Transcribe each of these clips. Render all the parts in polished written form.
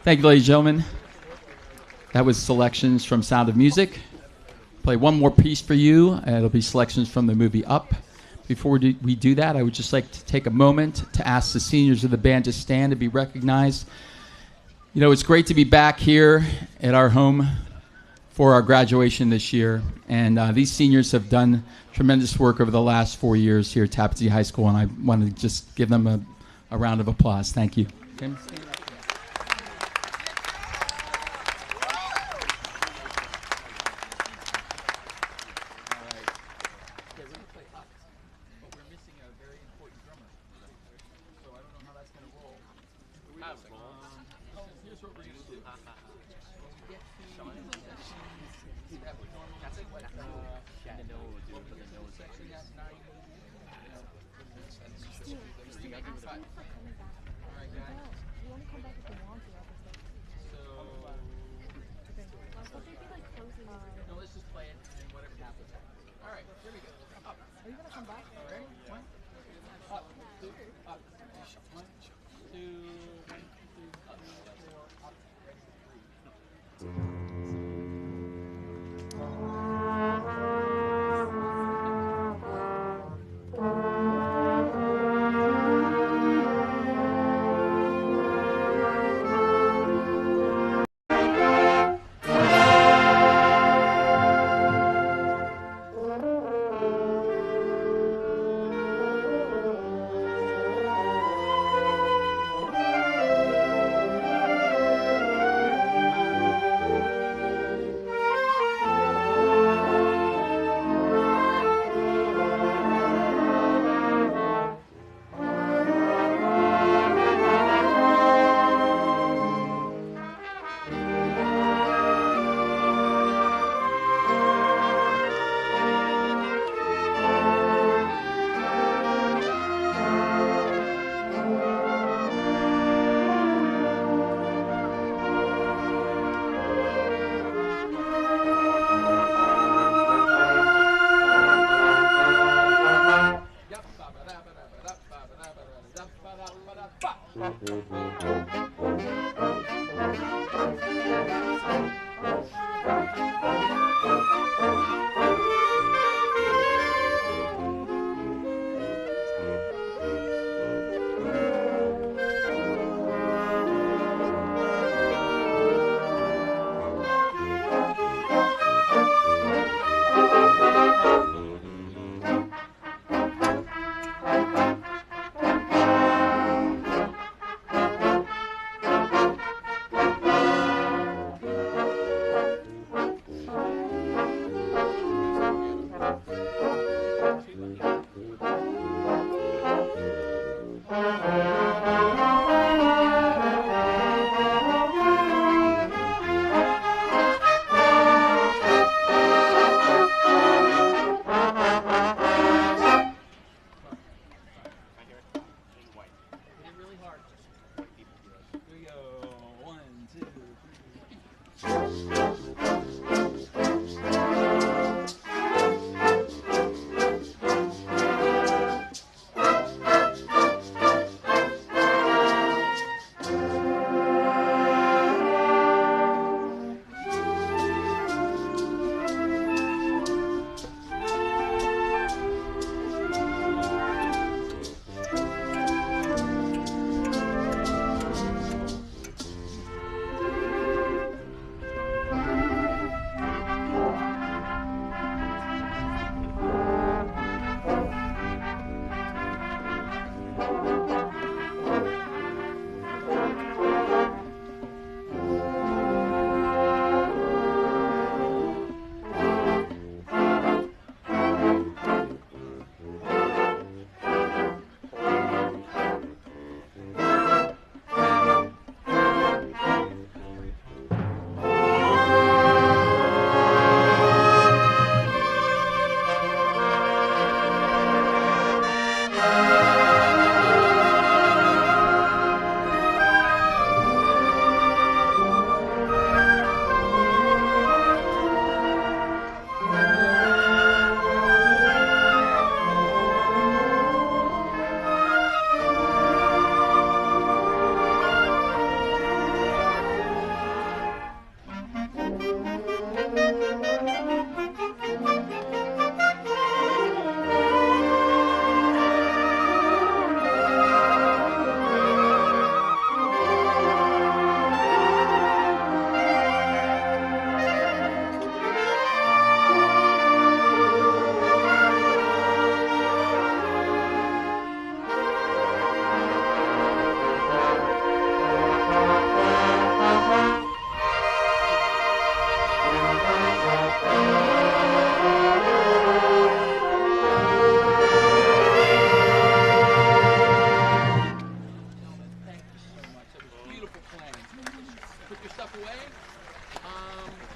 Thank you, ladies and gentlemen. That was selections from Sound of Music. Play one more piece for you. It'll be selections from the movie Up. Before we do that, I would just like to take a moment to ask the seniors of the band to stand to be recognized. You know, it's great to be back here at our home for our graduation this year. And these seniors have done tremendous work over the last 4 years here at Tappan High School, and I want to just give them a round of applause. Thank you. Tim, stand up.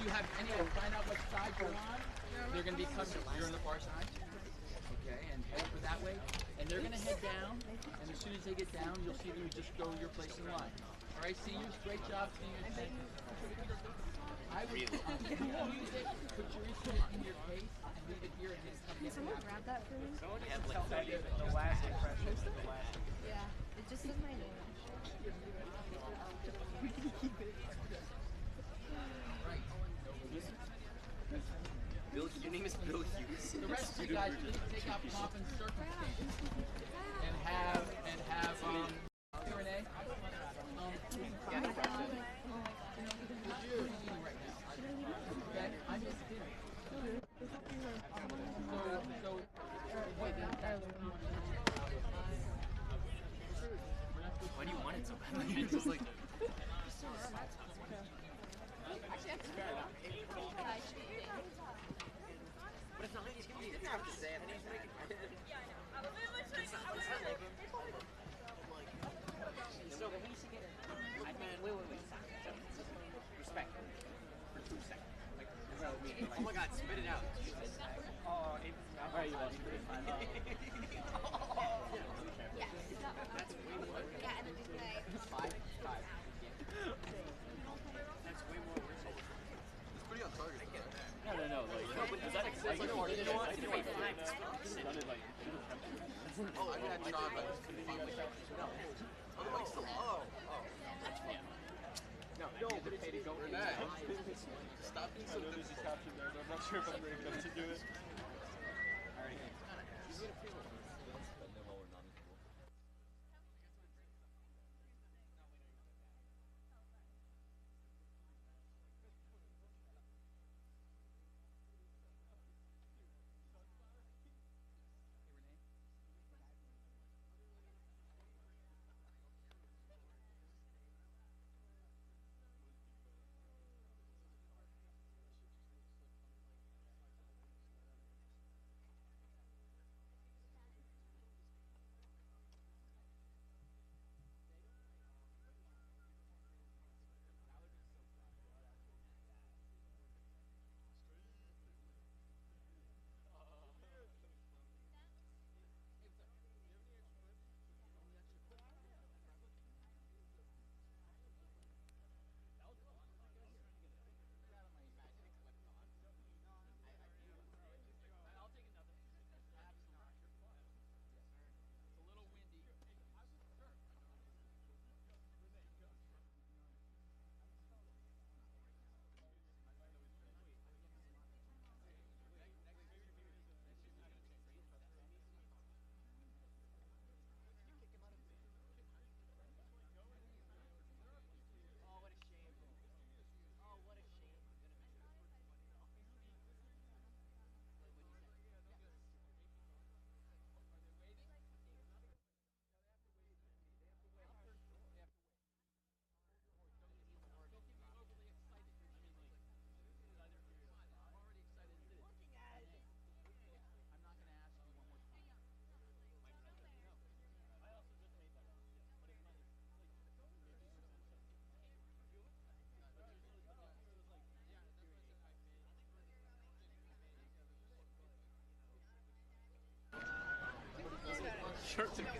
you have any, find out what side you're on. They're going to be coming. You're on the far side. Okay, and head over that way. And they're going to head down. And as soon as they get down, you'll see them just go your place in line. All right, seniors, great job, seniors. I would use it, put your instrument in your case, and leave it here, and then come. Can someone grab that for me? Someone just tell that the last impression is the last. Yeah, it just says my name. We can keep it. Right. Bill, your name is Bill Hughes. The rest of you guys, please take out pomp and circumstance, and have Q&A. Right now. Okay, I'm just kidding. So wait. Why do you want it so badly? It's just like. But it's not like he's gonna be. It's have to say it. And he's making. So when you see it, I mean, wait. Respect for 2 seconds. Like, oh my God, spit it out. Jesus. Oh, how are you? Yeah. That's way more. Yeah, and then just like. 5. That's way more worse. It's pretty on target. I get that. No. Like, no, but is that exciting? I can wait 5 Oh, I had Sean, but I just couldn't find the no. Oh, the mic's still on. No, but it's to go Renee, stop being so There's a caption there, but I'm not sure if I'm brave enough to do it. Alright.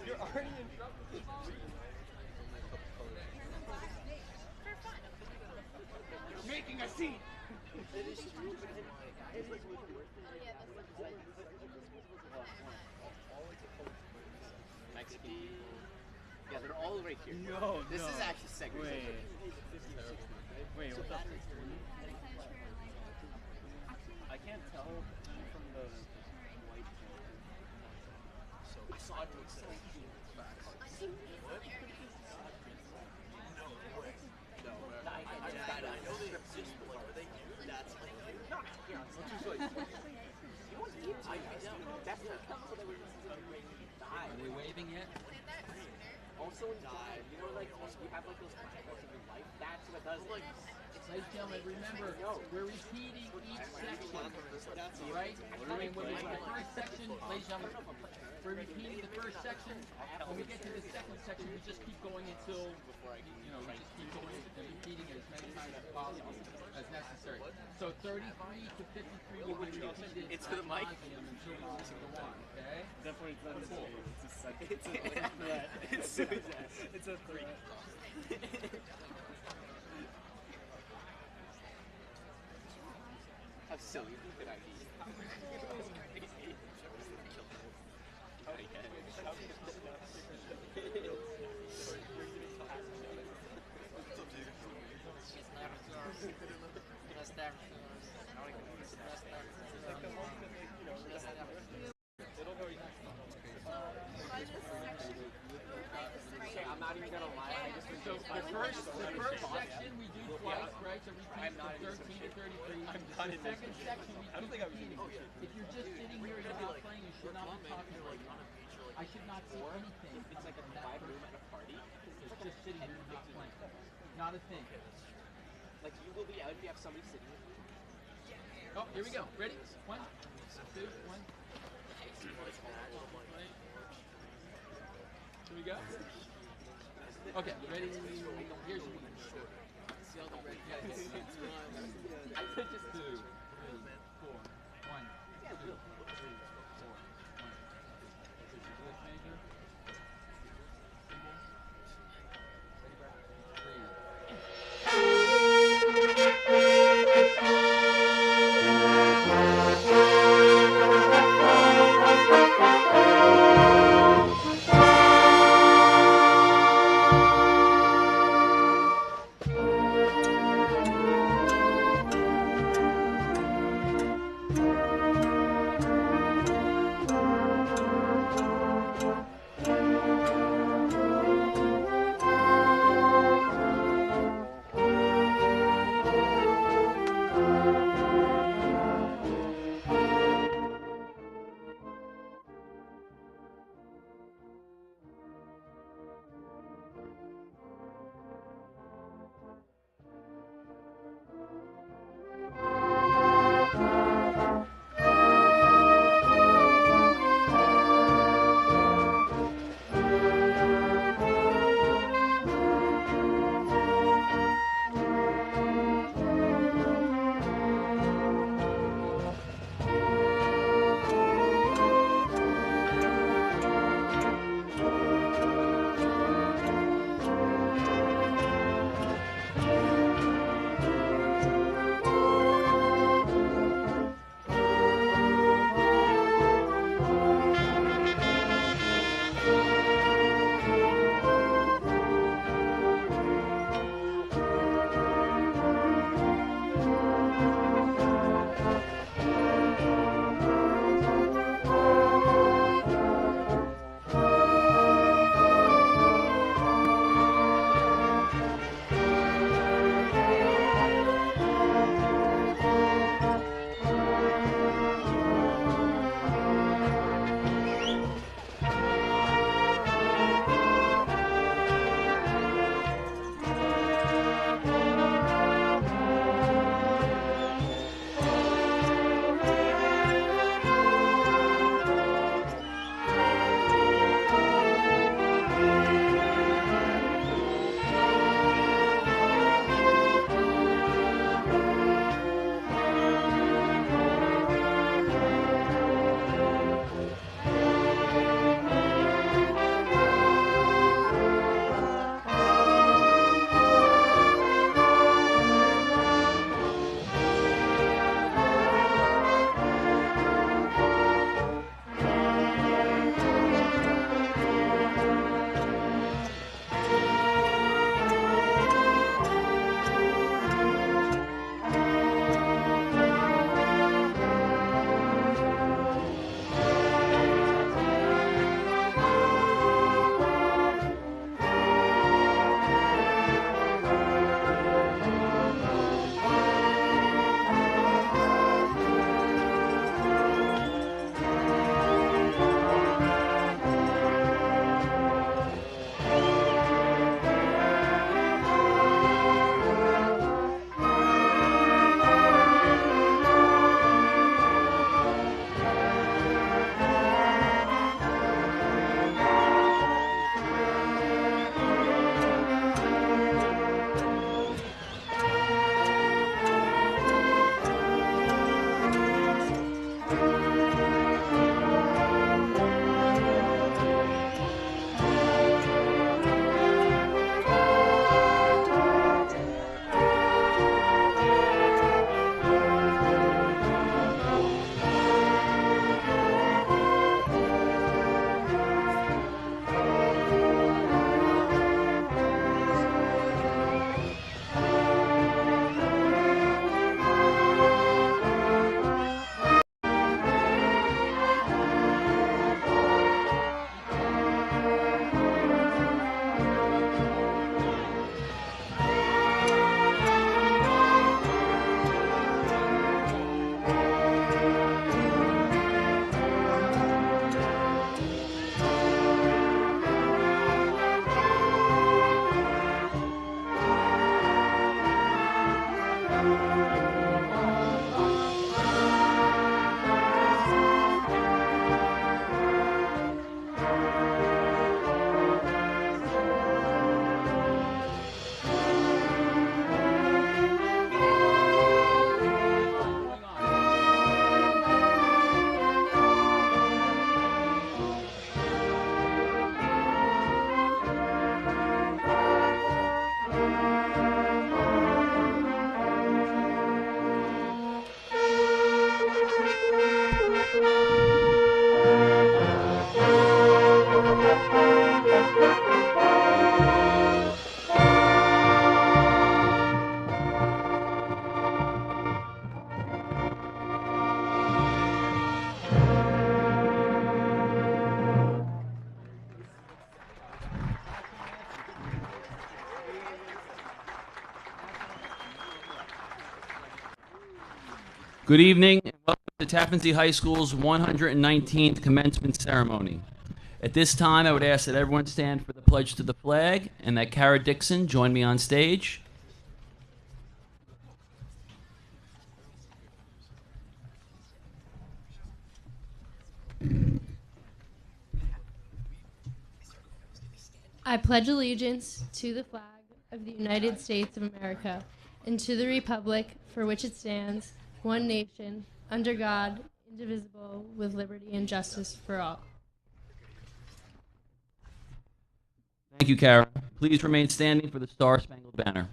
You're already in trouble. You're making a scene! Mexican people. Yeah, they're all right here. No, This is actually segregation. Wait, what's up? I can't tell from the white jacket. I saw it doing so I know they exist, but like, are they here? That's like, Are they waving yet? Also in die, you know, like also we have like those flashbacks of your life. That's what does like. Ladies and gentlemen, remember, we're repeating each section, right? And when we get the first section, ladies and gentlemen, we're repeating the first section. When we get to the second section, we just keep going until, we just keep going and repeating it as many times as possible as necessary. So 33 to 53 will be repeated It's to the mic. ad nauseam until we go on, okay? Definitely it's not a four. It's a second. It's a threat. It's a three. How silly could I be? I'm not even gonna lie. I just So the first section we do twice, right? So repeat from 13 to 33. The second section we keep repeating. If you're just sitting here and you're not playing, you should not be talking right now. I should not see anything. It's like a vibe room at a party. It's just sitting here and not playing. Not a thing. Like you will be out if you have somebody sitting with you. Oh, here we go. Ready? 1, 2, 1. Here we go. Okay, ready? Here's one. See all the red guys. I could just 2, 3, 4, 1, 2, 3, 4, 1. This is English major. Good evening and welcome to Tappan Zee High School's 119th commencement ceremony. At this time, I would ask that everyone stand for the pledge to the flag and that Kara Dixon join me on stage. I pledge allegiance to the flag of the United States of America and to the republic for which it stands, one nation, under God, indivisible, with liberty and justice for all. Thank you, Kara. Please remain standing for the Star-Spangled Banner.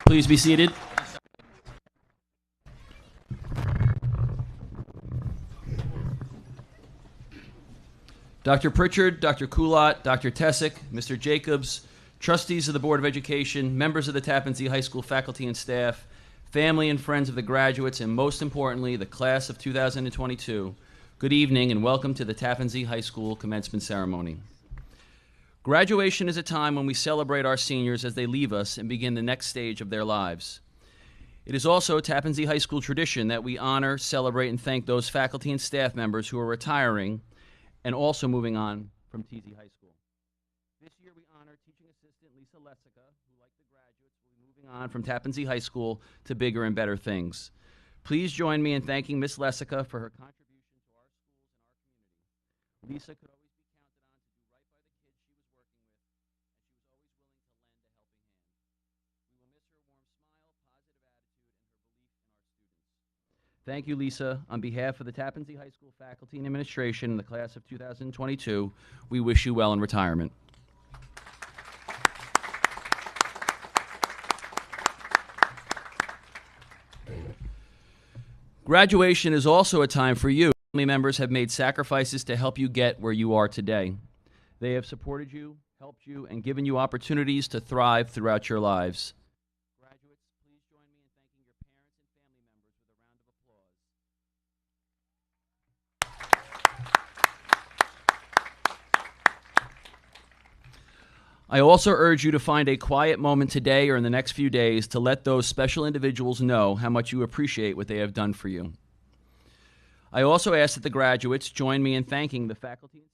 Please be seated. Dr. Pritchard, Dr. Kulat, Dr. Tessick, Mr. Jacobs, trustees of the Board of Education, members of the Tappan Zee High School faculty and staff, family and friends of the graduates, and most importantly, the class of 2022, good evening and welcome to the Tappan Zee High School commencement ceremony. Graduation is a time when we celebrate our seniors as they leave us and begin the next stage of their lives. It is also Tappan Zee High School tradition that we honor, celebrate, and thank those faculty and staff members who are retiring and also moving on from TZ High School. This year we honor teaching assistant Lisa Lessica, who, like the graduates, will be moving on from Tappan Zee High School to bigger and better things. Please join me in thanking Ms. Lessica for her contribution to our schools and our community. Lisa could always be counted on to do right by the kids she was working with, and she was always willing to lend a helping hand. We will miss her warm smile, positive attitude, and her belief in our students. Thank you, Lisa. On behalf of the Tappan Zee High School faculty and administration in the class of 2022, we wish you well in retirement. Graduation is also a time for you. Family members have made sacrifices to help you get where you are today. They have supported you, helped you, and given you opportunities to thrive throughout your lives. Graduates, please join me in thanking your parents and family members with a round of applause. I also urge you to find a quiet moment today or in the next few days to let those special individuals know how much you appreciate what they have done for you. I also ask that the graduates join me in thanking the faculty and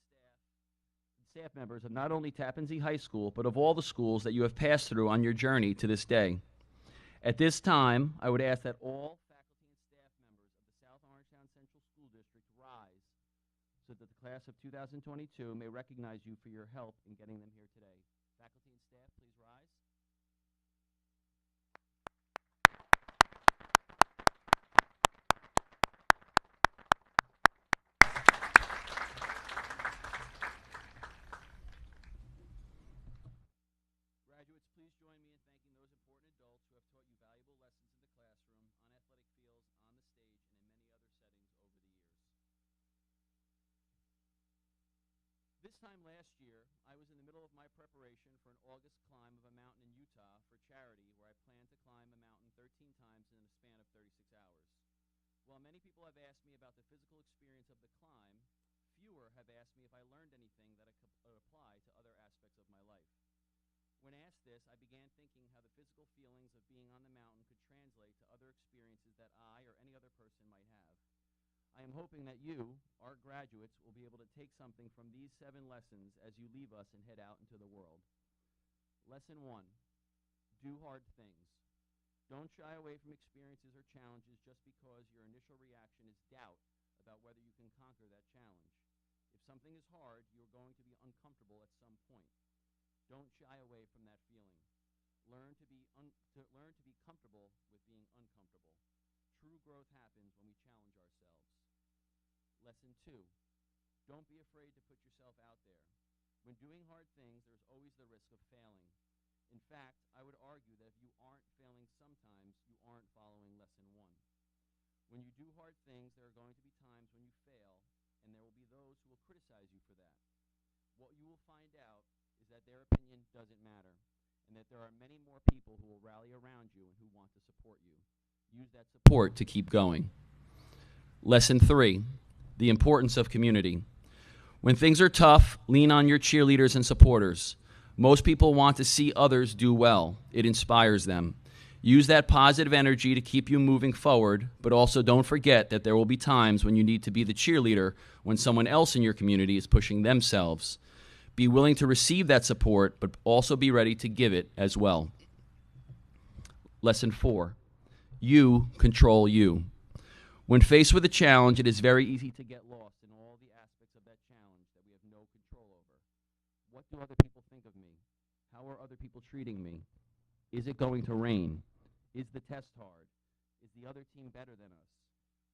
staff members of not only Tappan Zee High School, but of all the schools that you have passed through on your journey to this day. At this time, I would ask that all faculty and staff members of the South Orangetown Central School District rise so that the class of 2022 may recognize you for your help in getting them here today. Faculty and staff, please rise. Graduates, please join me in thanking those important adults who have taught you valuable lessons in the classroom, on athletic fields, on the stage, and in many other settings over the years. This time last year, I was in the middle of my preparation for an August climb of a mountain in Utah for charity, where I plan to climb a mountain 13 times in a span of 36 hours. While many people have asked me about the physical experience of the climb, fewer have asked me if I learned anything that I could apply to other aspects of my life. When asked this, I began thinking how the physical feelings of being on the mountain could translate to other experiences that I or any other person might have. I am hoping that you, our graduates, will be able to take something from these 7 lessons as you leave us and head out into the world. Lesson 1, do hard things. Don't shy away from experiences or challenges just because your initial reaction is doubt about whether you can conquer that challenge. If something is hard, you're going to be uncomfortable at some point. Don't shy away from that feeling. Learn to be comfortable with being uncomfortable. True growth happens when we challenge ourselves. Lesson 2, don't be afraid to put yourself out there. When doing hard things, there's always the risk of failing. In fact, I would argue that if you aren't failing sometimes, you aren't following lesson 1. When you do hard things, there are going to be times when you fail, and there will be those who will criticize you for that. What you will find out is that their opinion doesn't matter, and that there are many more people who will rally around you and who want to support you. Use that support to keep going. Lesson 3, the importance of community. When things are tough, lean on your cheerleaders and supporters. Most people want to see others do well. It inspires them. Use that positive energy to keep you moving forward, but also don't forget that there will be times when you need to be the cheerleader when someone else in your community is pushing themselves. Be willing to receive that support, but also be ready to give it as well. Lesson 4, you control you. When faced with a challenge, it is very easy to get lost in all the aspects of that challenge that we have no control over. What do other people think of me? How are other people treating me? Is it going to rain? Is the test hard? Is the other team better than us?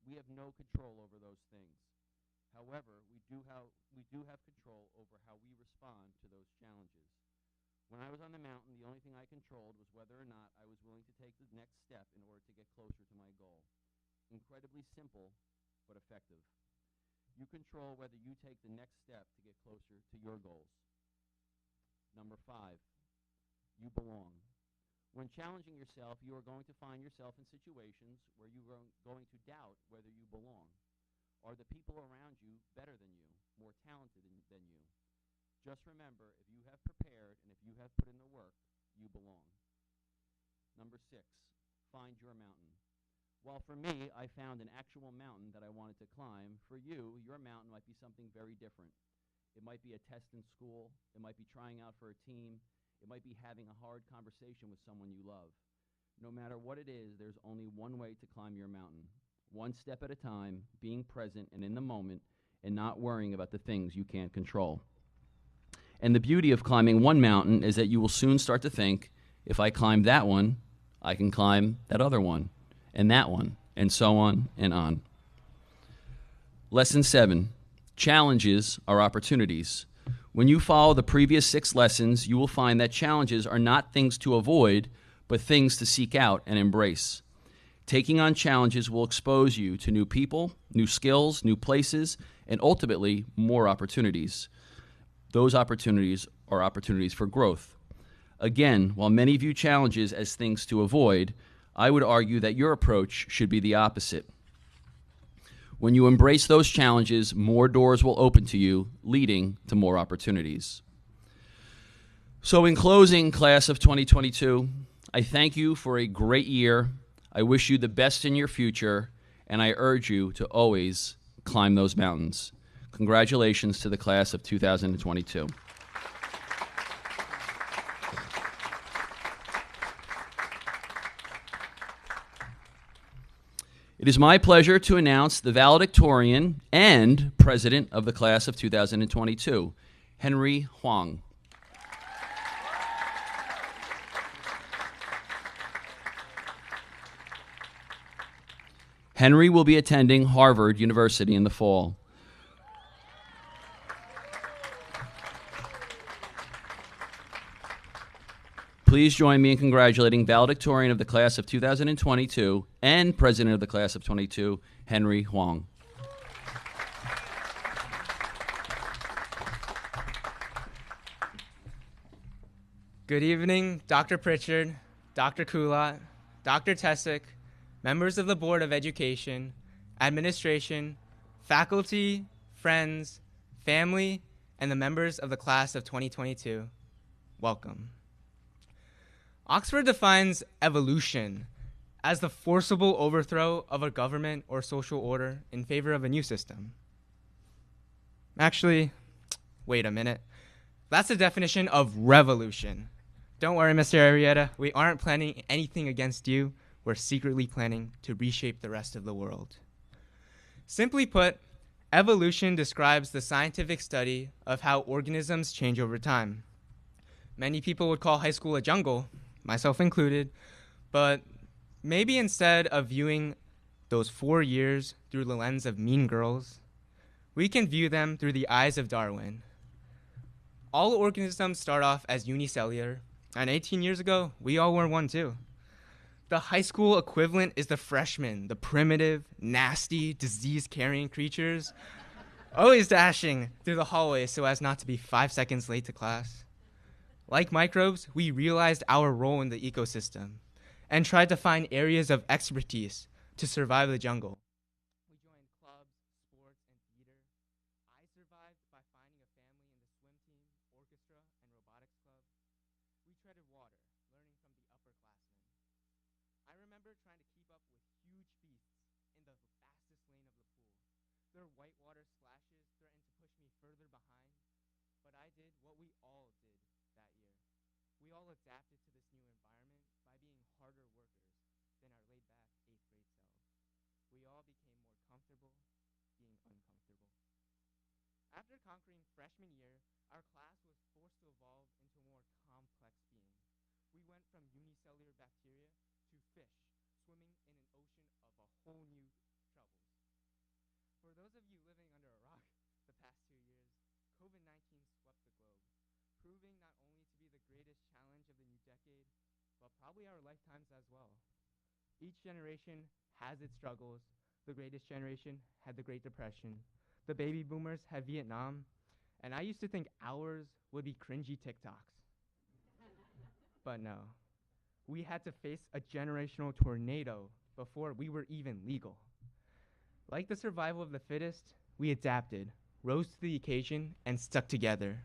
We have no control over those things. However, we do have control over how we respond to those challenges. When I was on the mountain, the only thing I controlled was whether or not I was willing to take the next step in order to get closer to my goal. Incredibly simple, but effective. You control whether you take the next step to get closer to your goals. Number 5, you belong. When challenging yourself, you are going to find yourself in situations where you are going to doubt whether you belong. Are the people around you better than you, more talented than you? Just remember, if you have prepared and if you have put in the work, you belong. Number 6, find your mountain. While for me, I found an actual mountain that I wanted to climb, for you, your mountain might be something very different. It might be a test in school. It might be trying out for a team. It might be having a hard conversation with someone you love. No matter what it is, there's only one way to climb your mountain. One step at a time, being present and in the moment, and not worrying about the things you can't control. And the beauty of climbing one mountain is that you will soon start to think, if I climb that one, I can climb that other one, and that one, and so on and on. Lesson 7, challenges are opportunities. When you follow the previous 6 lessons, you will find that challenges are not things to avoid, but things to seek out and embrace. Taking on challenges will expose you to new people, new skills, new places, and ultimately more opportunities. Those opportunities are opportunities for growth. Again, while many view challenges as things to avoid, I would argue that your approach should be the opposite. When you embrace those challenges, more doors will open to you, leading to more opportunities. So in closing, class of 2022, I thank you for a great year. I wish you the best in your future, and I urge you to always climb those mountains. Congratulations to the class of 2022. It is my pleasure to announce the valedictorian and president of the class of 2022, Henry Huang. Henry will be attending Harvard University in the fall. Please join me in congratulating valedictorian of the class of 2022 and president of the class of 22, Henry Huang. Good evening, Dr. Pritchard, Dr. Kulat, Dr. Tessick, members of the Board of Education, administration, faculty, friends, family, and the members of the class of 2022, welcome. Oxford defines evolution as the forcible overthrow of a government or social order in favor of a new system. Actually, wait a minute. That's the definition of revolution. Don't worry, Mr. Arrieta, we aren't planning anything against you. We're secretly planning to reshape the rest of the world. Simply put, evolution describes the scientific study of how organisms change over time. Many people would call high school a jungle, myself included, but maybe instead of viewing those 4 years through the lens of Mean Girls, we can view them through the eyes of Darwin. All organisms start off as unicellular, and 18 years ago, we all were one too. The high school equivalent is the freshmen, the primitive, nasty, disease-carrying creatures, always dashing through the hallways so as not to be 5 seconds late to class. Like microbes, we realized our role in the ecosystem and tried to find areas of expertise to survive the jungle. We joined clubs, sports, and theater. I survived by finding a family in the swim team, orchestra, and robotics club. We treaded water, learning from the upperclassmen. I remember trying to keep up with huge beasts in the fastest lane of the pool. Their whitewater splashes threatened to push me further behind, but I did what we all did that year. We all adapted to this new environment by being harder workers than our laid-back 8th grade selves. We all became more comfortable being uncomfortable. After conquering freshman year, our class was forced to evolve into a more complex being. We went from unicellular bacteria to fish, swimming in an ocean of a whole new troubles. For those of you living under a rock the past 2 years, COVID-19 swept the globe, proving not only to be the greatest challenge of the new decade, but probably our lifetimes as well. Each generation has its struggles. The greatest generation had the Great Depression. The baby boomers had Vietnam. And I used to think ours would be cringy TikToks. But no. We had to face a generational tornado before we were even legal. Like the survival of the fittest, we adapted, rose to the occasion, and stuck together.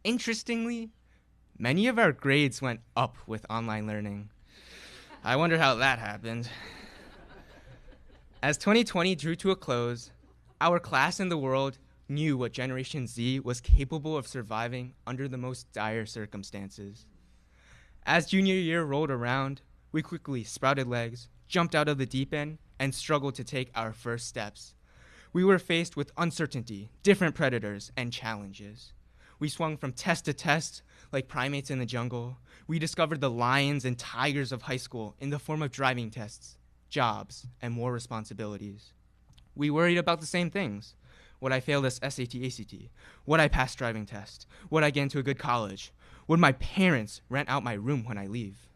Interestingly, many of our grades went up with online learning. I wonder how that happened. As 2020 drew to a close, our class and the world knew what Generation Z was capable of surviving under the most dire circumstances. As junior year rolled around, we quickly sprouted legs, jumped out of the deep end, and struggled to take our first steps. We were faced with uncertainty, different predators, and challenges. We swung from test to test like primates in the jungle. We discovered the lions and tigers of high school in the form of driving tests, jobs, and more responsibilities. We worried about the same things. Would I fail this SAT, ACT? Would I pass driving test? Would I get into a good college? Would my parents rent out my room when I leave?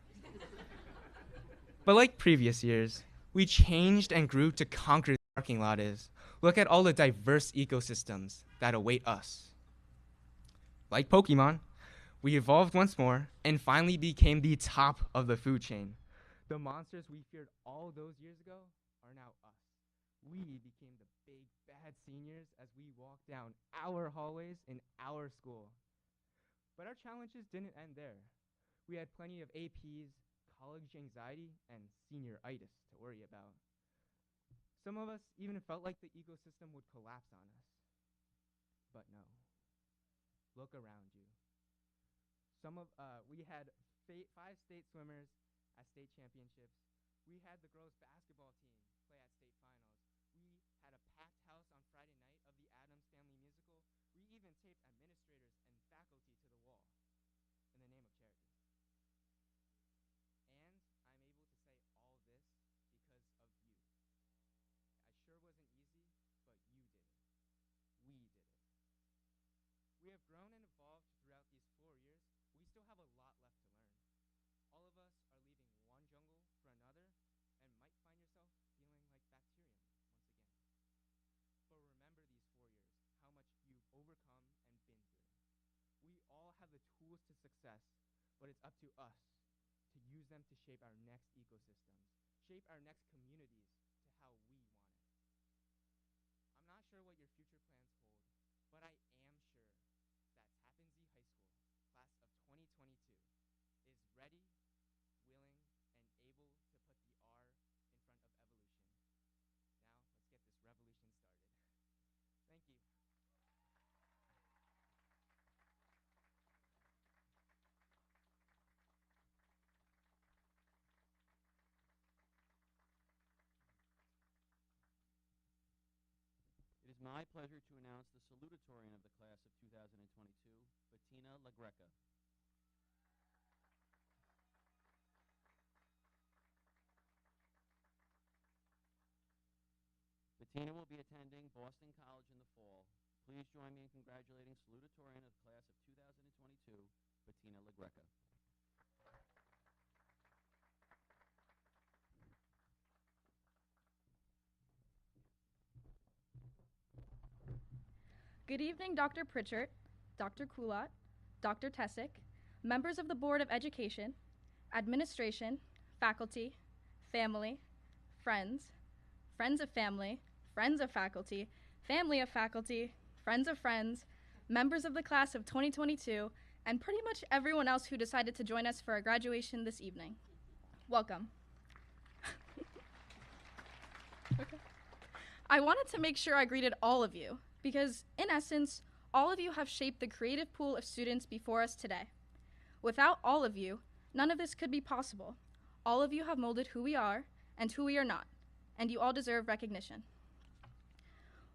But like previous years, we changed and grew to conquer the parking lot is. Look at all the diverse ecosystems that await us. Like Pokemon, we evolved once more and finally became the top of the food chain. The monsters we feared all those years ago are now us. We became the big bad seniors as we walked down our hallways in our school. But our challenges didn't end there. We had plenty of APs, college anxiety, and senioritis to worry about. Some of us even felt like the ecosystem would collapse on us. But no. Look around you. We had 5 state swimmers at state championships. We had the girls' basketball team play at state finals. We had a packed house on Friday night of the Addams Family musical. We even taped administrators and faculty to the wall in the name of charity. And I'm able to say all this because of you. I sure wasn't easy, but you did it. We did it. We have grown and evolved throughout these 4 years. We still have a lot left to learn. All of us are leaving one jungle for another and might find yourself feeling like bacterium once again. But remember these 4 years, how much you've overcome and been through. We all have the tools to success, but it's up to us to use them to shape our next ecosystems, shape our next communities to how we want it. I'm not sure what your future plans hold, my pleasure to announce the Salutatorian of the class of 2022, Bettina LaGreca. Bettina will be attending Boston College in the fall. Please join me in congratulating Salutatorian of the class of 2022, Bettina LaGreca. Good evening, Dr. Pritchard, Dr. Kulat, Dr. Tessick, members of the Board of Education, administration, faculty, family, friends, friends of family, friends of faculty, family of faculty, friends of friends, members of the class of 2022, and pretty much everyone else who decided to join us for our graduation this evening. Welcome. Okay. I wanted to make sure I greeted all of you, because, in essence, all of you have shaped the creative pool of students before us today. Without all of you, none of this could be possible. All of you have molded who we are and who we are not, and you all deserve recognition.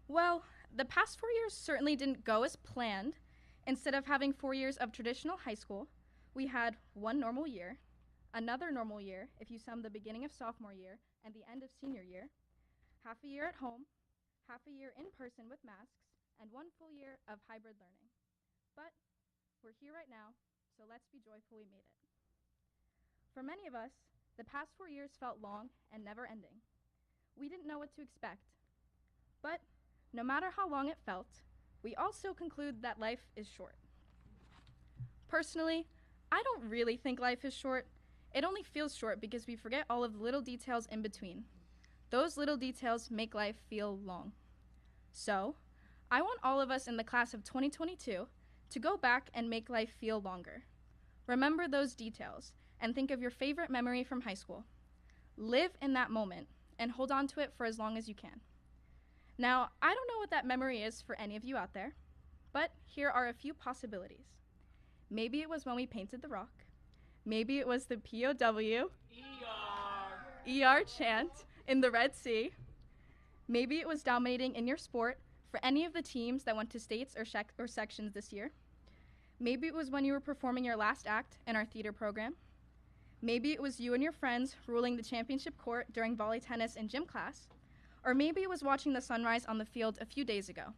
Well, the past 4 years certainly didn't go as planned. Instead of having 4 years of traditional high school, we had one normal year, another normal year if you sum the beginning of sophomore year and the end of senior year, half a year at home, half a year in person with masks, and one full year of hybrid learning. But we're here right now, so let's be joyful we made it. For many of us, the past 4 years felt long and never ending. We didn't know what to expect. But no matter how long it felt, we also conclude that life is short. Personally, I don't really think life is short. It only feels short because we forget all of the little details in between. Those little details make life feel long. So, I want all of us in the class of 2022 to go back and make life feel longer. Remember those details and think of your favorite memory from high school. Live in that moment and hold on to it for as long as you can. Now, I don't know what that memory is for any of you out there, but here are a few possibilities. Maybe it was when we painted the rock. Maybe it was the POW ER chant in the Red Sea. Maybe it was dominating in your sport for any of the teams that went to states or sections this year. Maybe it was when you were performing your last act in our theater program. Maybe it was you and your friends ruling the championship court during volley tennis in gym class. Or maybe it was watching the sunrise on the field a few days ago.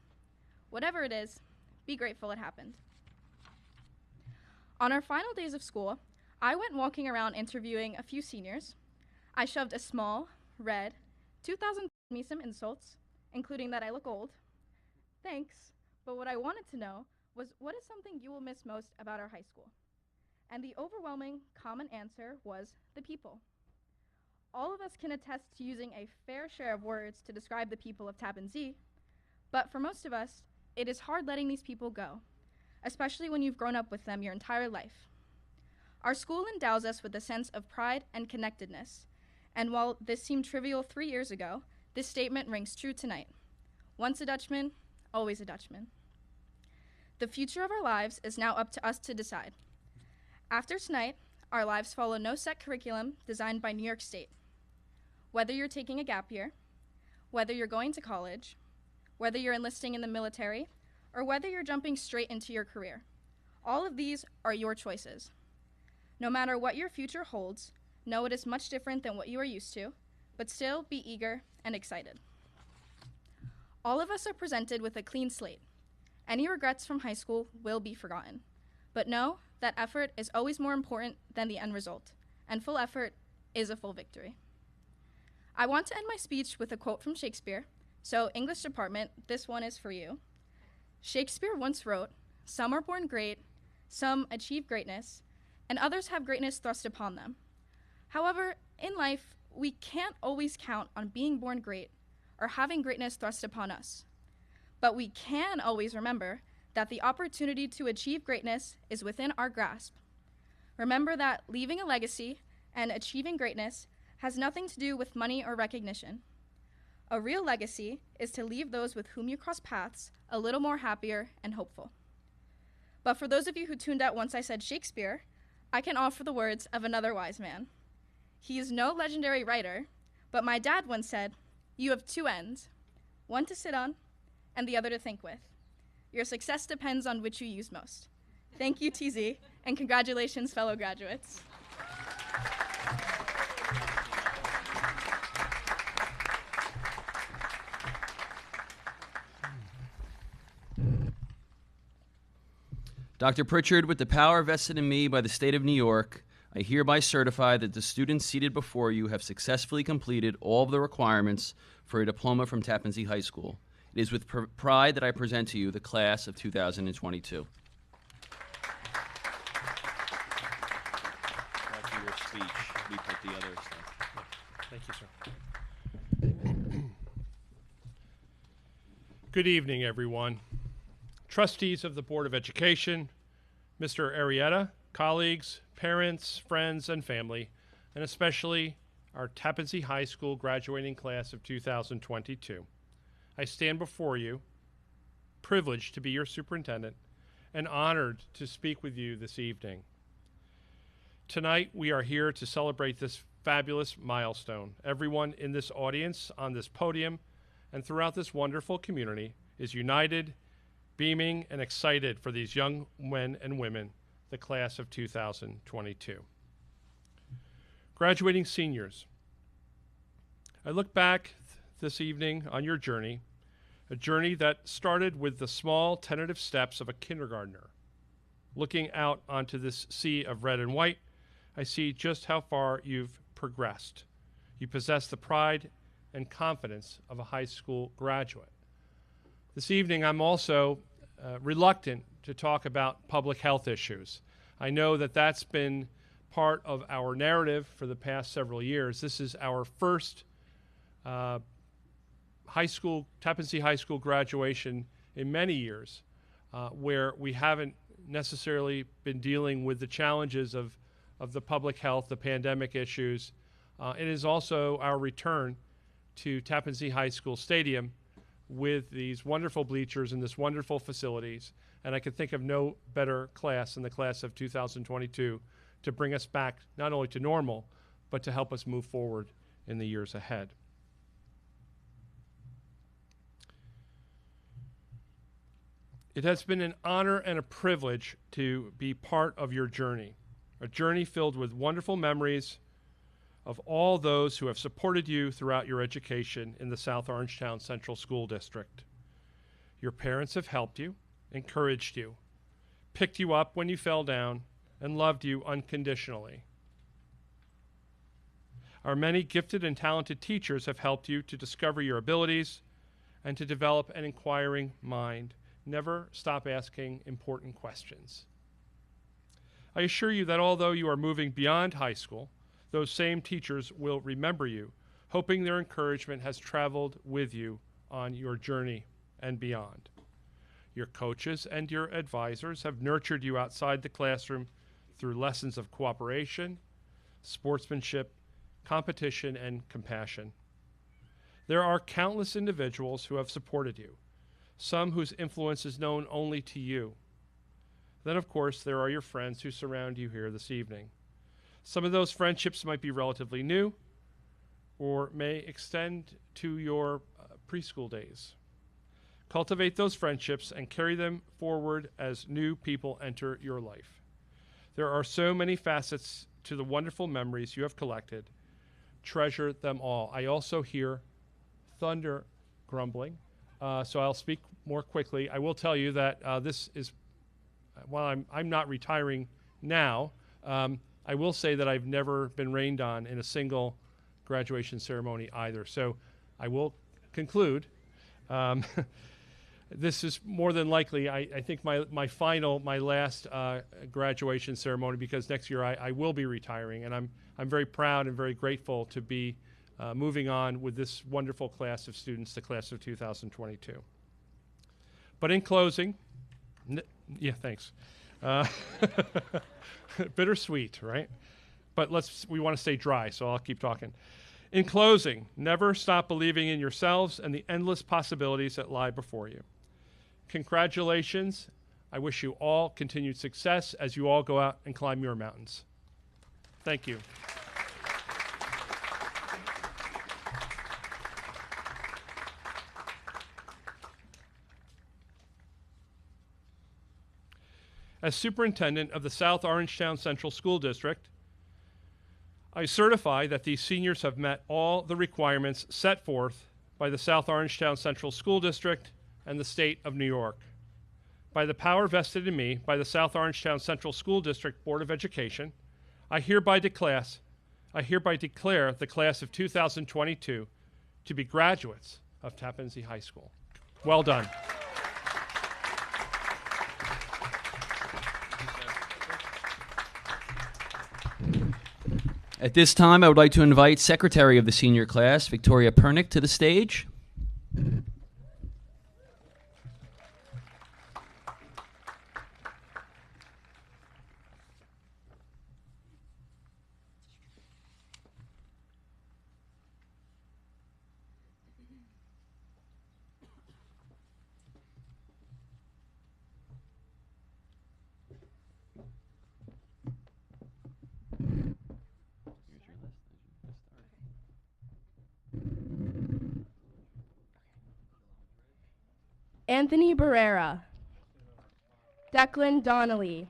Whatever it is, be grateful it happened. On our final days of school, I went walking around interviewing a few seniors. I shoved a small, red, 2000 me some insults, including that I look old. Thanks, but what I wanted to know was, what is something you will miss most about our high school? And the overwhelming common answer was the people. All of us can attest to using a fair share of words to describe the people of Tappan Zee, but for most of us, it is hard letting these people go, especially when you've grown up with them your entire life. Our school endows us with a sense of pride and connectedness, and while this seemed trivial 3 years ago, this statement rings true tonight. Once a Dutchman, always a Dutchman. The future of our lives is now up to us to decide. After tonight, our lives follow no set curriculum designed by New York State. Whether you're taking a gap year, whether you're going to college, whether you're enlisting in the military, or whether you're jumping straight into your career, all of these are your choices. No matter what your future holds, know it is much different than what you are used to, but still be eager and excited. All of us are presented with a clean slate. Any regrets from high school will be forgotten. But know that effort is always more important than the end result, and full effort is a full victory. I want to end my speech with a quote from Shakespeare, so English department, this one is for you. Shakespeare once wrote, "Some are born great, some achieve greatness, and others have greatness thrust upon them." However, in life, we can't always count on being born great or having greatness thrust upon us. But we can always remember that the opportunity to achieve greatness is within our grasp. Remember that leaving a legacy and achieving greatness has nothing to do with money or recognition. A real legacy is to leave those with whom you cross paths a little more happier and hopeful. But for those of you who tuned out once I said Shakespeare, I can offer the words of another wise man. He is no legendary writer, but my dad once said, "You have two ends, one to sit on and the other to think with. Your success depends on which you use most. Thank you, TZ, and congratulations, fellow graduates. Dr. Pritchard, with the power vested in me by the state of New York, I hereby certify that the students seated before you have successfully completed all of the requirements for a diploma from Tappan Zee High School. It is with pride that I present to you the class of 2022. After your speech, we put the other stuff. Thank you, sir. Good evening, everyone. Trustees of the Board of Education, Mr. Arrieta, colleagues, parents, friends, and family, and especially our Tappan Zee High School graduating class of 2022. I stand before you, privileged to be your superintendent, and honored to speak with you this evening. Tonight, we are here to celebrate this fabulous milestone. Everyone in this audience, on this podium, and throughout this wonderful community is united, beaming, and excited for these young men and women, the class of 2022. Graduating seniors, I look back this evening on your journey, a journey that started with the small tentative steps of a kindergartner. Looking out onto this sea of red and white, I see just how far you've progressed. You possess the pride and confidence of a high school graduate. This evening, I'm also reluctant to talk about public health issues. I know that that's been part of our narrative for the past several years. This is our first Tappan Zee High School graduation in many years where we haven't necessarily been dealing with the challenges of the public health, the pandemic issues. It is also our return to Tappan Zee High School Stadium with these wonderful bleachers and this wonderful facilities. And I could think of no better class than the class of 2022 to bring us back not only to normal, but to help us move forward in the years ahead. It has been an honor and a privilege to be part of your journey, a journey filled with wonderful memories of all those who have supported you throughout your education in the South Orangetown Central School District. Your parents have helped you, encouraged you, picked you up when you fell down, and loved you unconditionally. Our many gifted and talented teachers have helped you to discover your abilities and to develop an inquiring mind. Never stop asking important questions. I assure you that although you are moving beyond high school, those same teachers will remember you, hoping their encouragement has traveled with you on your journey and beyond. Your coaches and your advisors have nurtured you outside the classroom through lessons of cooperation, sportsmanship, competition, and compassion. There are countless individuals who have supported you, some whose influence is known only to you. Then, of course, there are your friends who surround you here this evening. Some of those friendships might be relatively new or may extend to your preschool days. Cultivate those friendships and carry them forward as new people enter your life. There are so many facets to the wonderful memories you have collected. Treasure them all. I also hear thunder grumbling, so I'll speak more quickly. I will tell you that this is, while I'm not retiring now, I will say that I've never been rained on in a single graduation ceremony either. So I will conclude. This is more than likely, I think, my last graduation ceremony, because next year I will be retiring, and I'm very proud and very grateful to be moving on with this wonderful class of students, the class of 2022. But in closing, yeah, thanks. Bittersweet, right? But we want to stay dry, so I'll keep talking. In closing, never stop believing in yourselves and the endless possibilities that lie before you. Congratulations. I wish you all continued success as you all go out and climb your mountains. Thank you. as Superintendent of the South Orangetown Central School District, I certify that these seniors have met all the requirements set forth by the South Orangetown Central School District and the State of New York. By the power vested in me by the South Orangetown Central School District Board of Education, I hereby declare the class of 2022 to be graduates of Tappan Zee High School. Well done. At this time, I would like to invite Secretary of the senior class, Victoria Pernick, to the stage. Anthony Barrera, Declan Donnelly,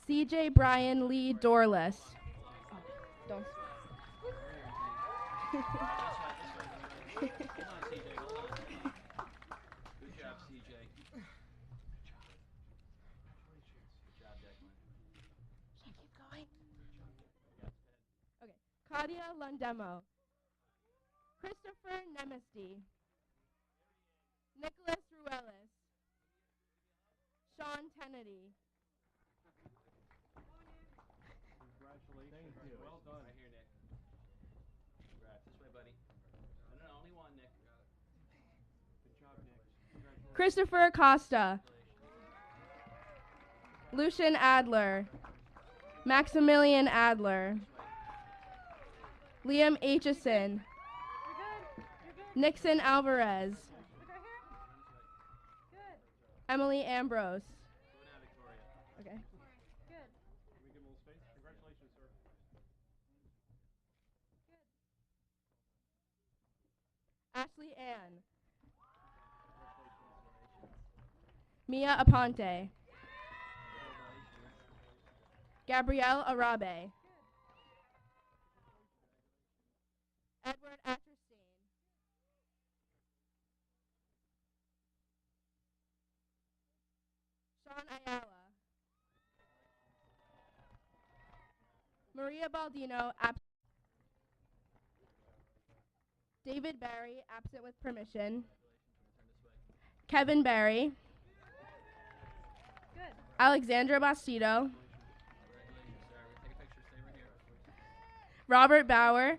CJ Brian Lee Dorless. Oh, don't. Claudia Lundemo, Christopher Nemesty, Nicholas Ruelas, Sean Kennedy. Congratulations. Well done. Right here, Nick. Congrats. This way, buddy. No, only one, Nick. Good job, Nick. Christopher Acosta, Lucian Adler, Maximilian Adler, Liam Aitchison, Nixon Alvarez, Emily Ambrose. Okay. Good. Can we give him a little space? Congratulations, sir. Ashley Ann, Mia Aponte, Gabrielle Arabe, Edward Atterstein, Sean Ayala, Maria Baldino, David Barry, absent with permission, Kevin Barry, Alexandra Bastido, Robert Bauer,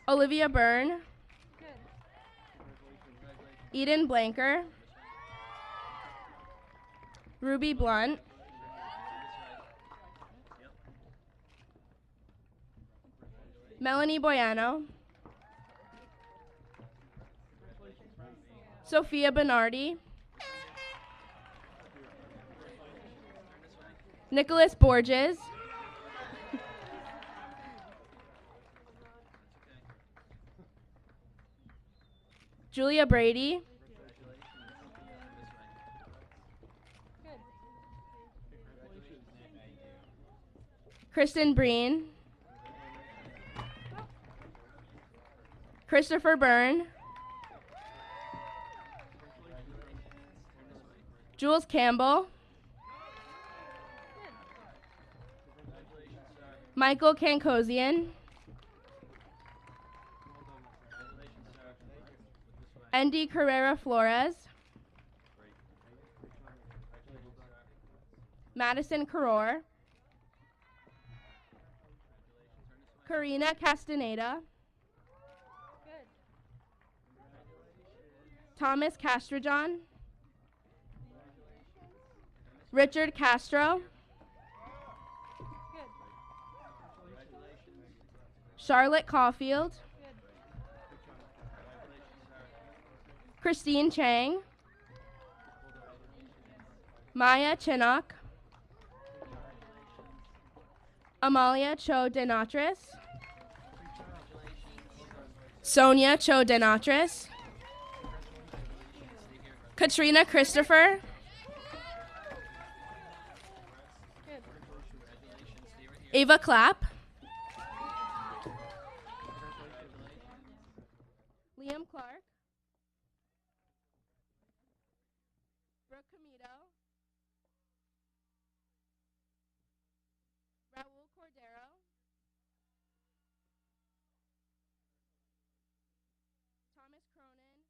Olivia Byrne, Eden Blanker, Ruby Blunt, Melanie Boyano, Sophia Bernardi, Nicholas Borges, Julia Brady, Kristen Breen, Christopher Byrne, Jules Campbell, Michael Kankosian, Andy Carrera Flores, Madison Carror, Karina Castaneda, Thomas Castrojohn, Richard Castro, Charlotte Caulfield, Christine Chang, Maya Chinnock, Amalia Cho Denatris, Sonia Cho Denatris, Katrina Christopher. Ava Clapp. Liam Clark. Brooke Camito. Raul Cordero. Thomas Cronin.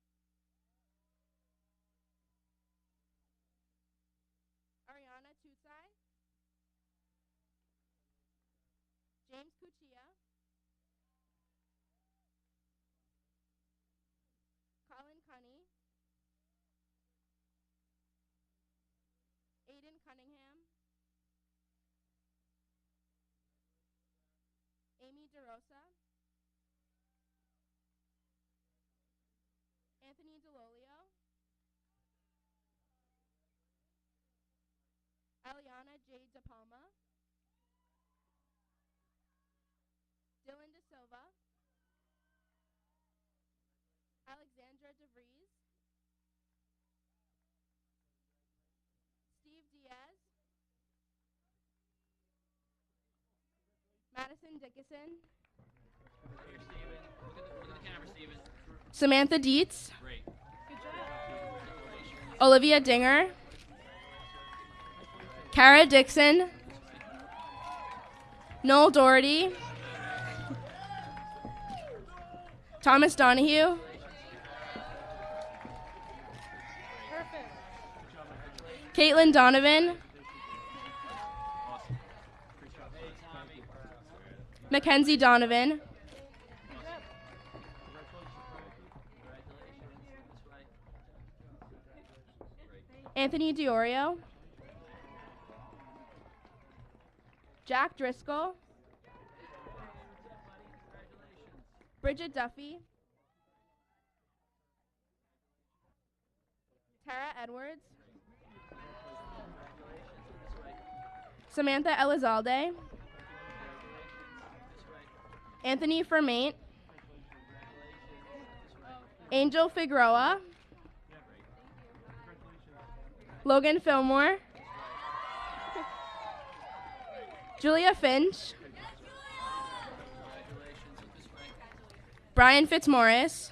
Ariana Tutsai. James Cuchilla. Colin Cunny. Aiden Cunningham. Amy DeRosa. Anthony DeLolio. Eliana J. De Palma. Dylan De Silva. Alexandra DeVries. Steve Diaz. Madison Dickinson. Samantha Dietz. Olivia Dinger. Kara Dixon. Noel Doherty. Thomas Donahue. Caitlin Donovan. Mackenzie Donovan. Anthony Diorio. Jack Driscoll. Bridget Duffy. Tara Edwards. Samantha Elizalde. Anthony Fermaint. Angel Figueroa. Logan Fillmore. Julia Finch. Brian Fitzmaurice.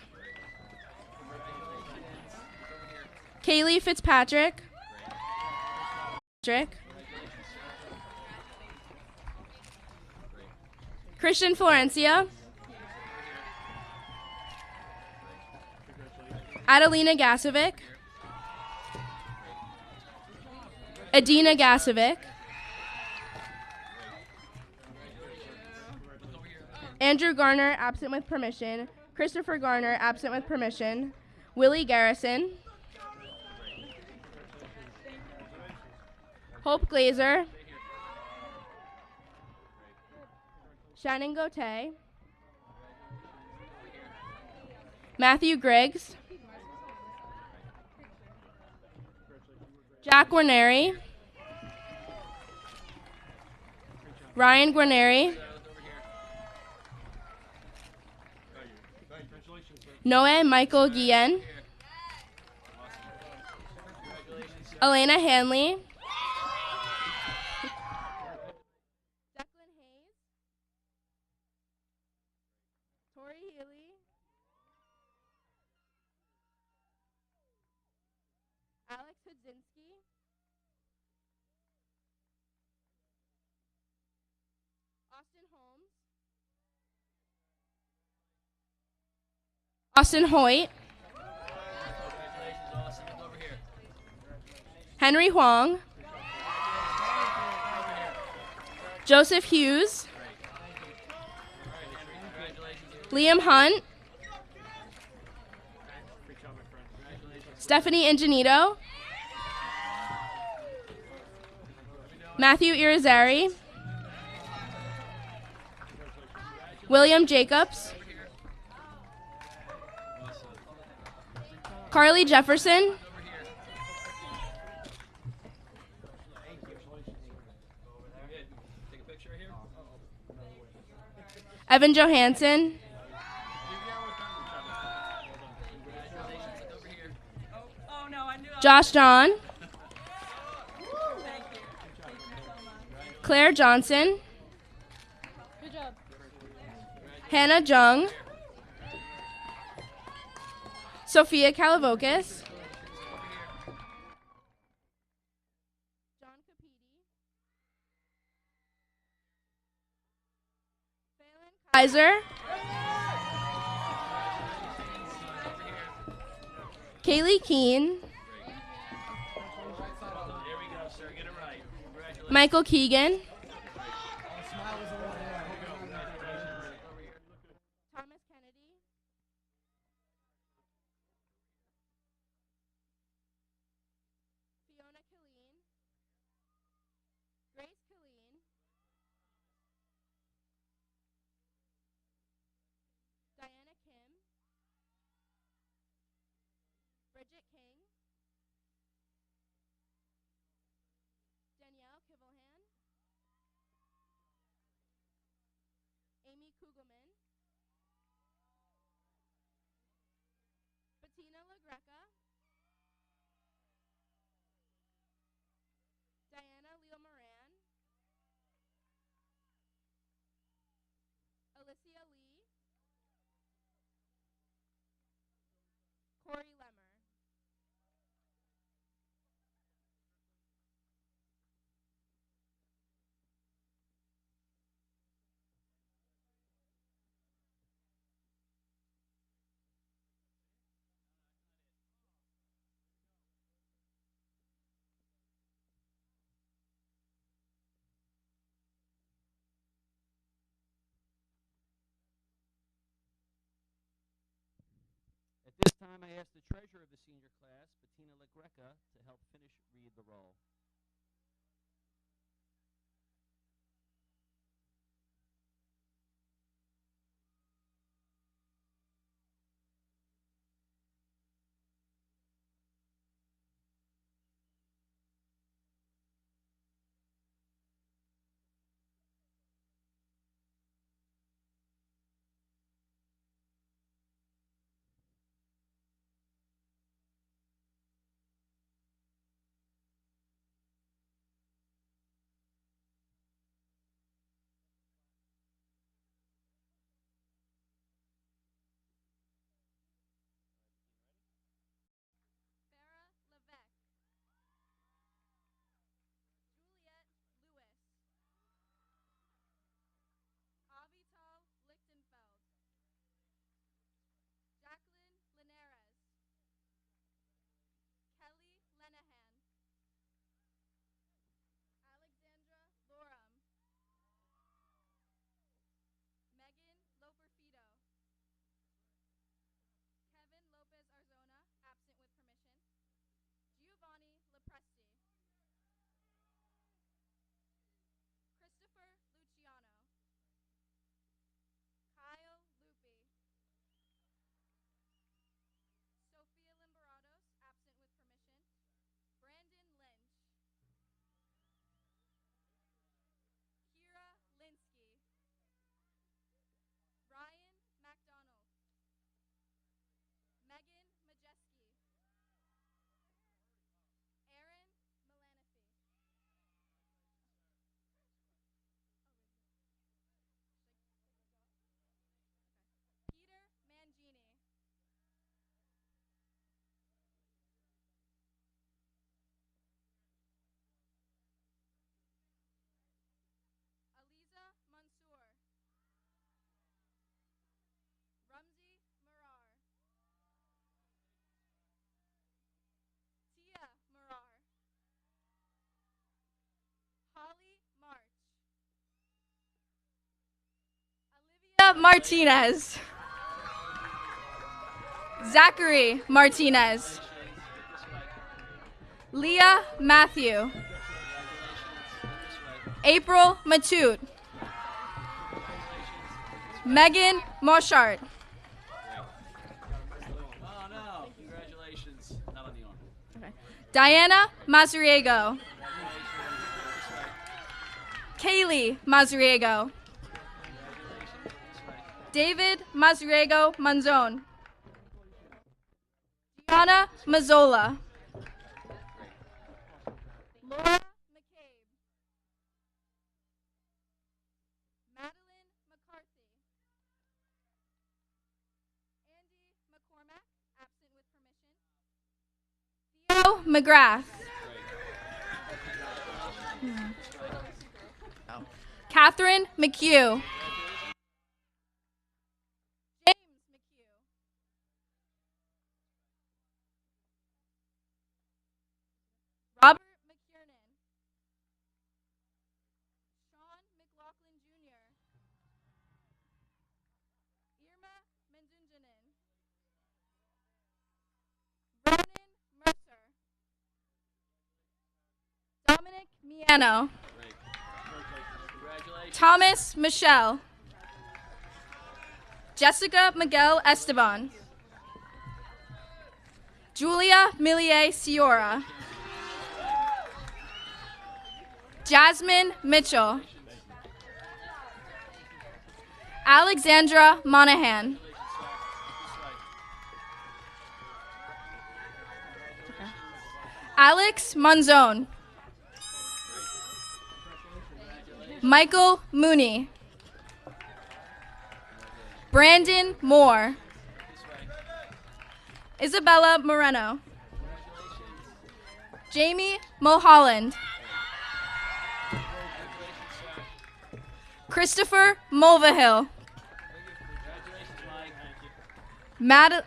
Kaylee Fitzpatrick. Christian Florencia. Adelina Gasovic. Adina Gasovic. Andrew Garner, absent with permission. Christopher Garner, absent with permission. Willie Garrison. Hope Glazer. Shannon Gauthier. Matthew Griggs. Jack Guarneri. Ryan Guarneri. Noe Michael Guillen. Elena Hanley. Declan Hayes. Tori Healy. Alex Hudzinski. Austin Holmes. Austin Hoyt. Henry Huang. Joseph Hughes. Liam Hunt. Stephanie Ingenito. Matthew Irizarry. William Jacobs. Carly Jefferson. Evan Johansson. Oh no, I Josh John, Claire Johnson, Hannah Jung, Sophia Kalavokis, John Capiti, Phelan Kaiser, Kaylee Keene, Michael Keegan, Thomas Kennedy, Fiona Killeen, Grace Killeen, Diana Kim, Bridget King, Danielle Kivelhan, Amy Kugelman, Bettina LaGreca, Diana Leo Moran, Alicia Lee, Corey Lemmer. At this time, I ask the treasurer of the senior class, Bettina LaGreca, to help finish read the roll. Farah Levesque, Juliet Lewis, Avital Lichtenfeld, Jacqueline Linares, Kelly Lenahan, Alexandra Loram, Megan Loperfido, Kevin Lopez Arzona, absent with permission, Giovanni Lepresti, Christopher Luciano, Kyle Lupi, Sophia Limberatos, absent with permission, Brandon Lynch, Kira Linsky, Ryan MacDonald, Megan Majeski, Aaron Melanofi, Peter Mangini, Aliza Mansour, Rumzi Marar, Tia Marar, Holly March, Olivia Martinez, Zachary Martinez, Leah Matthew, April Matute, Megan Moshart, Oh, no. Congratulations. Not on the arm. Diana Mazariego, Kaylee Mazariego, David Mazariego Manzone, Gianna Mazzola, McGrath. Catherine McHugh. James McHugh. Robert McKiernan. Sean McLaughlin Jr. Irma Mendunjanin. Ronan Mercer. Dominic Miano. Thomas Michelle. Jessica Miguel Esteban. Julia Millier Ciora. Jasmine Mitchell. Alexandra Monahan. Alex Monzone. Michael Mooney. Brandon Moore. Isabella Moreno. Jamie Mulholland. Christopher Mulvihill.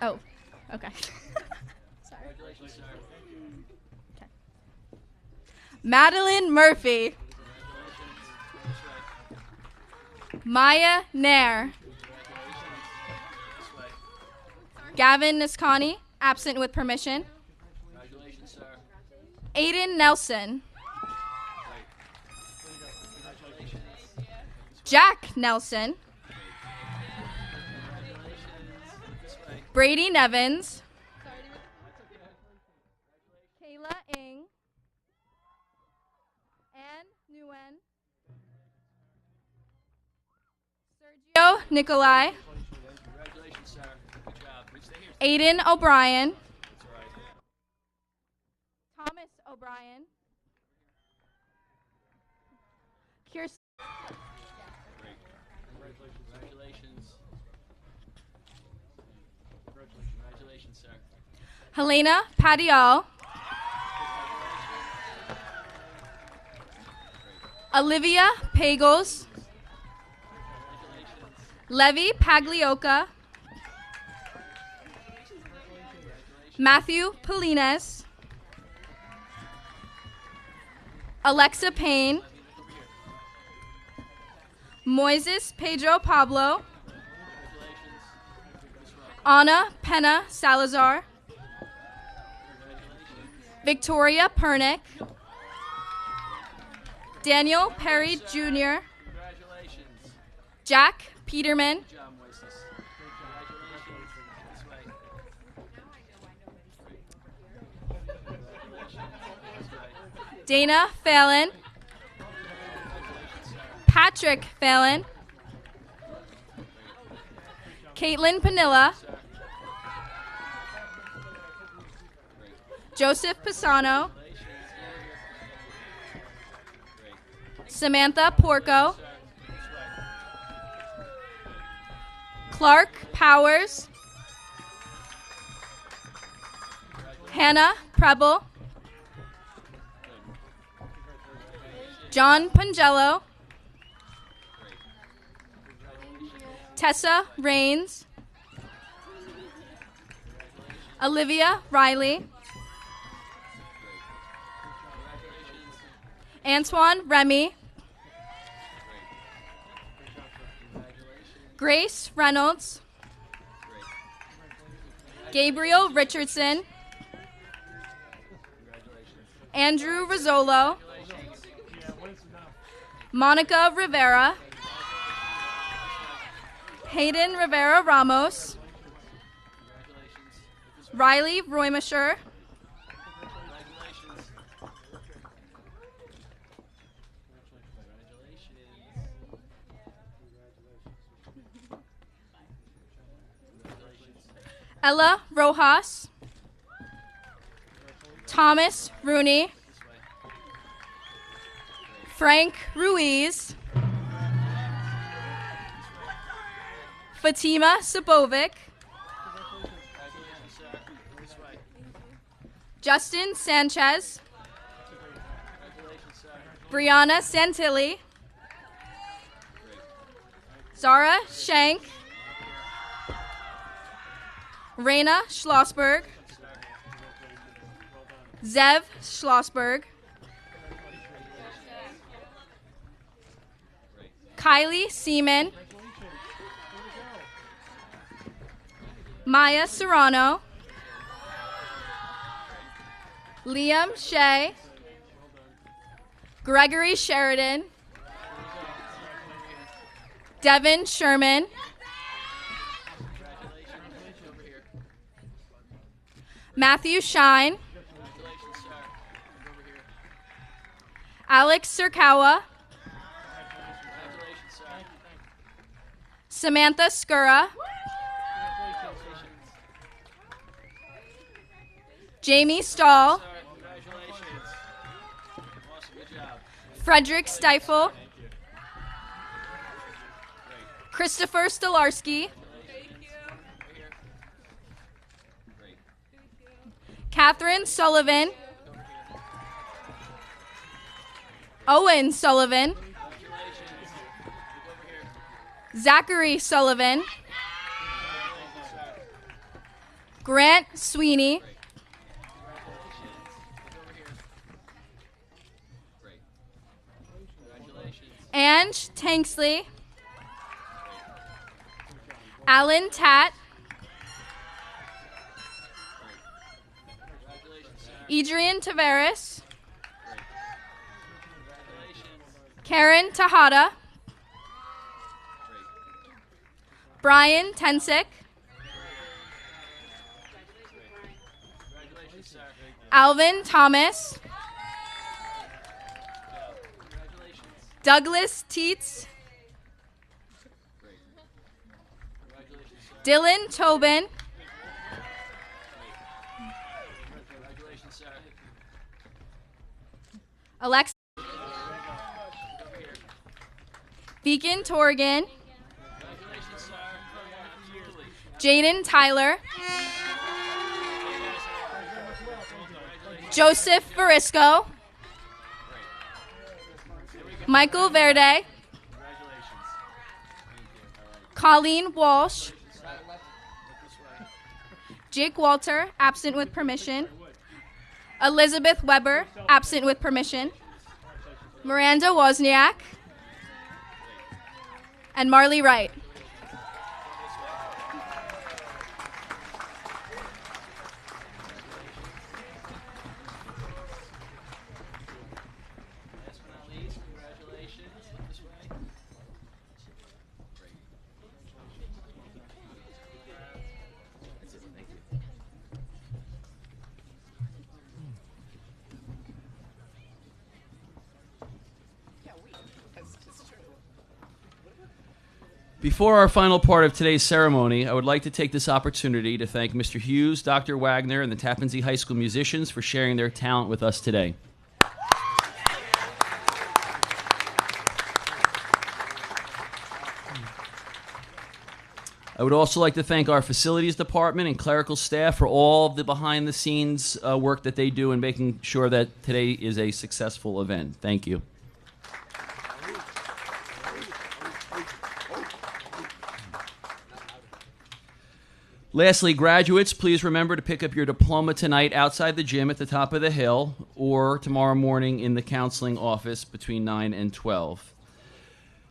Oh, okay. Sorry. Okay. Madeline Murphy. Maya Nair. Gavin Niscani, absent with permission. Congratulations, sir. Aiden Nelson. Jack Nelson. Brady Nevins. Kayla Ing. Ann Nguyen. Sergio Nicolai. Congratulations, sir. Good job. Stay here. Aiden O'Brien. That's all right. Thomas O'Brien. Kirsten. Congratulations. Congratulations, sir. Helena Padial. Olivia Pagels. Levi Paglioka. Matthew Polines. Alexa Payne. Moises Pedro Pablo. Anna Pena Salazar. Victoria Pernick. Daniel Perry Jr. Congratulations. Jack Peterman. Good job, Moises. Congratulations. This way. Dana Fallon. Patrick Fallon. Caitlin Panilla. Joseph Pisano. Samantha Porco. Clark Powers. Hannah Preble. John Pangello. Tessa Rains. Olivia Riley. Antoine Remy. Grace Reynolds. Gabriel Richardson. Andrew Rizzolo. Monica Rivera. Hayden Rivera Ramos. Riley Roymasher. Ella Rojas. Thomas Rooney. Frank Ruiz. Fatima Sabovic. Justin Sanchez, Brianna Santilli, Zara Shank, Raina Schlossberg, Zev Schlossberg, Kylie Seaman, Maya Serrano, Liam Shea, Gregory Sheridan, Devin Sherman, Matthew Shine, Alex Surkawa, Samantha Skura, Jamie Stahl, Frederick Steifel, Christopher Stolarski, Catherine Sullivan, Owen Sullivan, Zachary Sullivan, Grant Sweeney, Ange Tanksley, Alan Tat, Adrian Tavares, Karen Tahada, Brian Tensick, Alvin Thomas, Douglas Teets, Dylan Tobin, Alexa Beacon Torgan, Jaden Tyler, Joseph Varisco, Michael Verde, Colleen Walsh, Jake Walter, absent with permission, Elizabeth Weber, absent with permission, Miranda Wozniak, and Marley Wright. Before our final part of today's ceremony, I would like to take this opportunity to thank Mr. Hughes, Dr. Wagner, and the Tappan Zee High School musicians for sharing their talent with us today. I would also like to thank our facilities department and clerical staff for all of the behind-the-scenes work that they do in making sure that today is a successful event. Thank you. Lastly, graduates, please remember to pick up your diploma tonight outside the gym at the top of the hill or tomorrow morning in the counseling office between 9 and 12.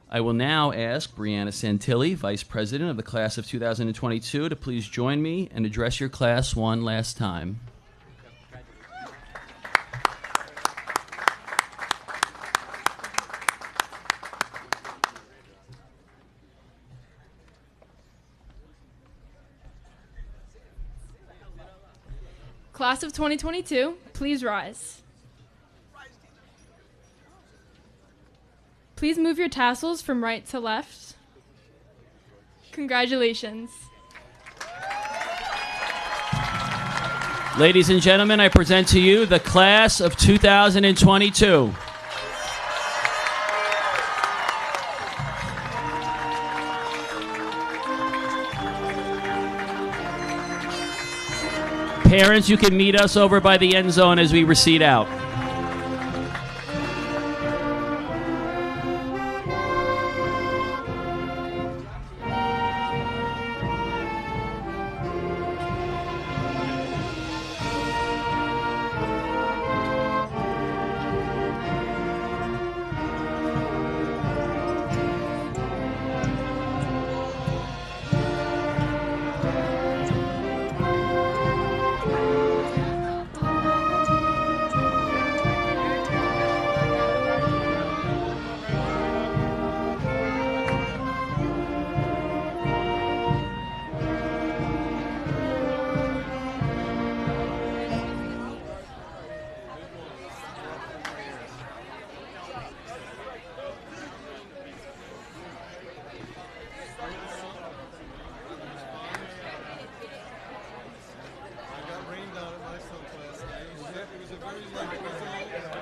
I will now ask Brianna Santilli, Vice President of the Class of 2022, to please join me and address your class one last time. Class of 2022, please rise. Please move your tassels from right to left. Congratulations. Ladies and gentlemen, I present to you the Class of 2022. Parents, you can meet us over by the end zone as we recede out.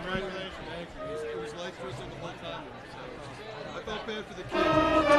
Congratulations. Thank you. It was life twisting the whole time. I felt bad for the kids.